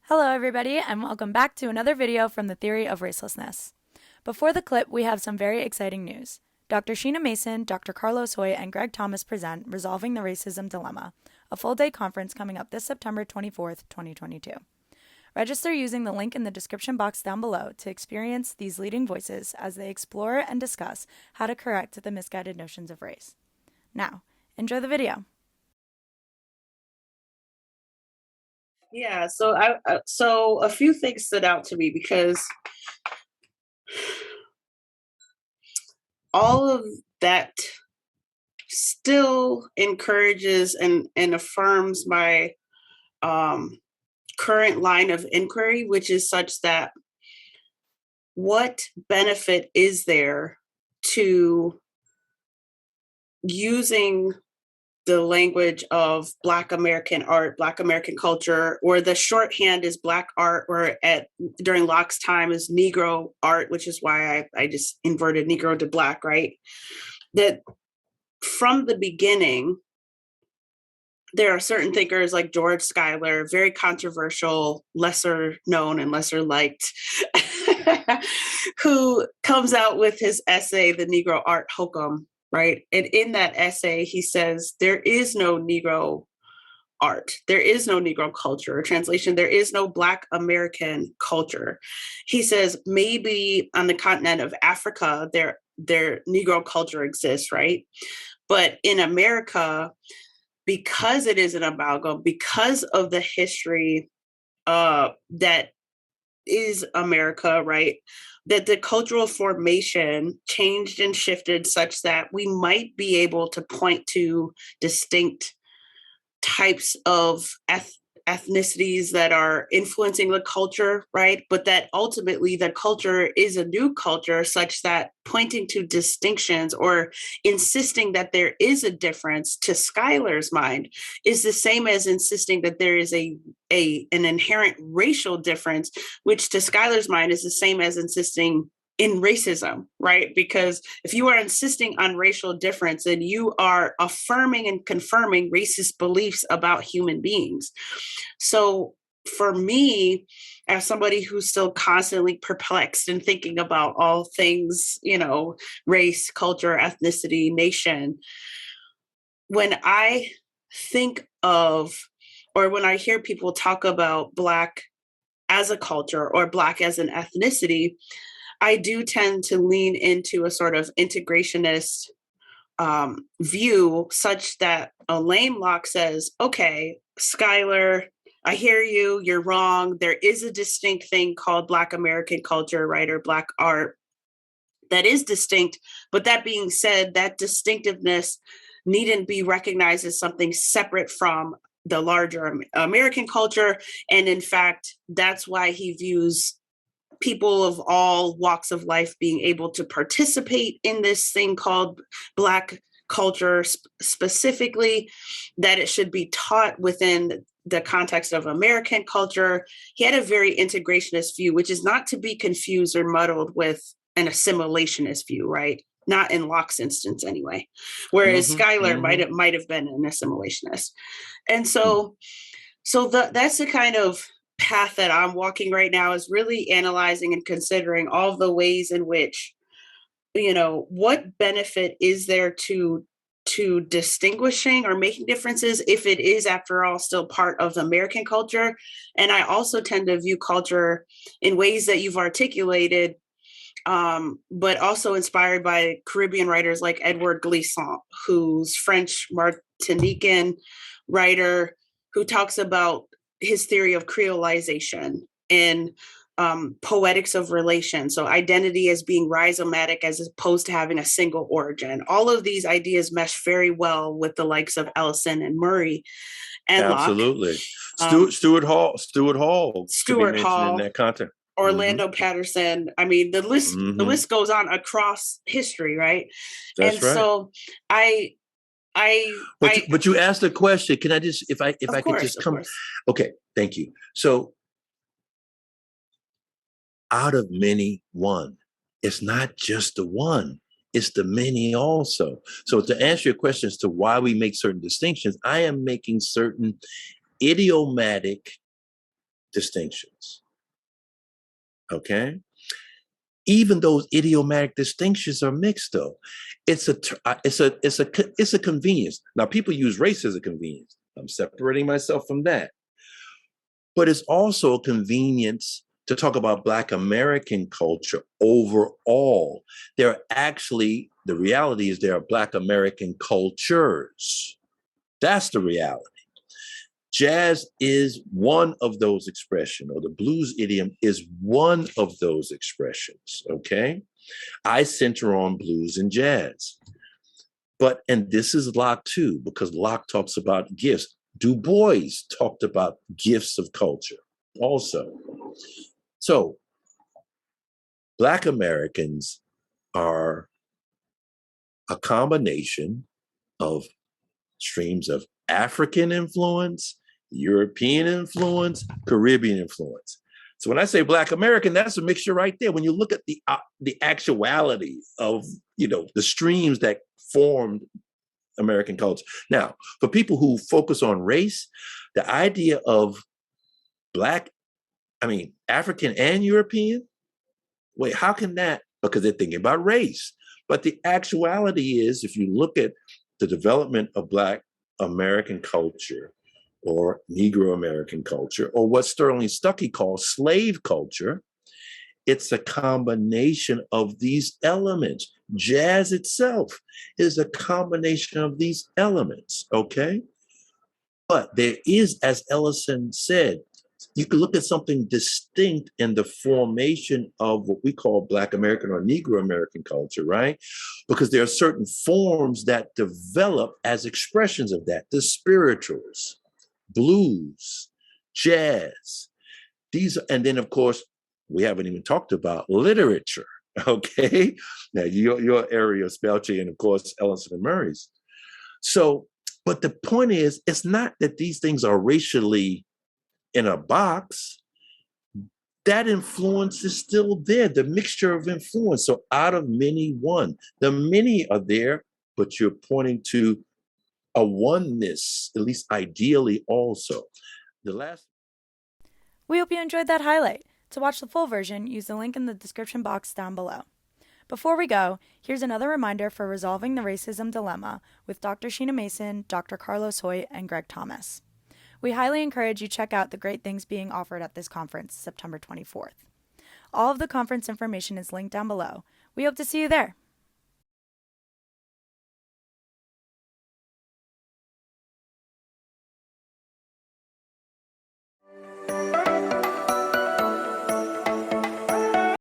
Hello everybody and welcome back to another video from the Theory of Racelessness. Before the clip, we have some very exciting news. Dr. Sheena Mason, Dr. Carlos Hoy, and Greg Thomas present Resolving the Racism Dilemma, a full-day conference coming up this September 24th, 2022. Register using the link in the description box down below to experience these leading voices as they explore and discuss how to correct the misguided notions of race. Now, enjoy the video. Yeah, so a few things stood out to me because all of that still encourages and affirms my current line of inquiry, which is such that what benefit is there to using the language of Black American art, Black American culture, or the shorthand is Black art, or during Locke's time is Negro art, which is why I just inverted Negro to Black, right? That from the beginning, there are certain thinkers like George Schuyler, very controversial, lesser known and lesser liked, who comes out with his essay, The Negro Art Hokum, right? And in that essay, he says, there is no Negro art. There is no Negro culture. Translation, there is no Black American culture. He says, maybe on the continent of Africa, their Negro culture exists, right? But in America, because it is an amalgam, because of the history that is America, right? That the cultural formation changed and shifted such that we might be able to point to distinct types of ethnicities that are influencing the culture, right? But that ultimately the culture is a new culture such that pointing to distinctions or insisting that there is a difference to Schuyler's mind is the same as insisting that there is an inherent racial difference, which to Schuyler's mind is the same as insisting in racism, right? Because if you are insisting on racial difference, then you are affirming and confirming racist beliefs about human beings. So for me, as somebody who's still constantly perplexed and thinking about all things, race, culture, ethnicity, nation, when I think of, or when I hear people talk about Black as a culture or Black as an ethnicity, I do tend to lean into a sort of integrationist view, such that Alain Locke says, okay, Schuyler, I hear you, you're wrong. There is a distinct thing called Black American culture, right, or Black art that is distinct. But that being said, that distinctiveness needn't be recognized as something separate from the larger American culture. And in fact, that's why he views people of all walks of life being able to participate in this thing called Black culture, specifically that it should be taught within the context of American culture. He had a very integrationist view, which is not to be confused or muddled with an assimilationist view, right? Not in Locke's instance anyway. Whereas Schuyler might have been an assimilationist. And that's the kind of path that I'm walking right now, is really analyzing and considering all the ways in which, what benefit is there to distinguishing or making differences if it is, after all, still part of the American culture. And I also tend to view culture in ways that you've articulated, but also inspired by Caribbean writers like Edward Glissant, who's French Martinican writer, who talks about his theory of creolization and poetics of relation. So identity as being rhizomatic as opposed to having a single origin. All of these ideas mesh very well with the likes of Ellison and Murray and Absolutely. Locke. Stuart Hall could be mentioned in that context. Orlando Patterson. I mean, the list goes on across history, right? That's right. So but you asked the question. Can I just, if I could just come? Course. Okay, thank you. So, out of many, one. It's not just the one. It's the many also. So to answer your question as to why we make certain distinctions, I am making certain idiomatic distinctions. Okay? Even those idiomatic distinctions are mixed, though. It's a convenience. Now, people use race as a convenience. I'm separating myself from that. But it's also a convenience to talk about Black American culture overall. The reality is there are Black American cultures. That's the reality. Jazz is one of those expressions, or the blues idiom is one of those expressions, okay? I center on blues and jazz. And this is Locke too, because Locke talks about gifts. Du Bois talked about gifts of culture also. So Black Americans are a combination of streams of African influence, European influence, Caribbean influence. So when I say Black American, that's a mixture right there. When you look at the actuality of the streams that formed American culture. Now, for people who focus on race, the idea of African and European, wait, how can that? Because they're thinking about race. But the actuality is, if you look at the development of Black American culture or Negro American culture, or what Sterling Stuckey calls slave culture, it's a combination of these elements. Jazz itself is a combination of these elements, okay? But there is, as Ellison said, you can look at something distinct in the formation of what we call Black American or Negro American culture, right? Because there are certain forms that develop as expressions of that. The spirituals, blues, jazz. And then, of course, we haven't even talked about literature, okay? Now, your area of Spelche and, of course, Ellison and Murray's. So, but the point is, it's not that these things are racially in a box. That influence is still there, the mixture of influence. So out of many, one. The many are there, but you're pointing to a oneness, at least ideally also. We hope you enjoyed that highlight. To watch the full version, use the link in the description box down below. Before we go, here's another reminder for Resolving the Racism Dilemma with Dr. Sheena Mason, Dr. Carlos Hoyt, and Greg Thomas. We highly encourage you check out the great things being offered at this conference, September 24th. All of the conference information is linked down below. We hope to see you there.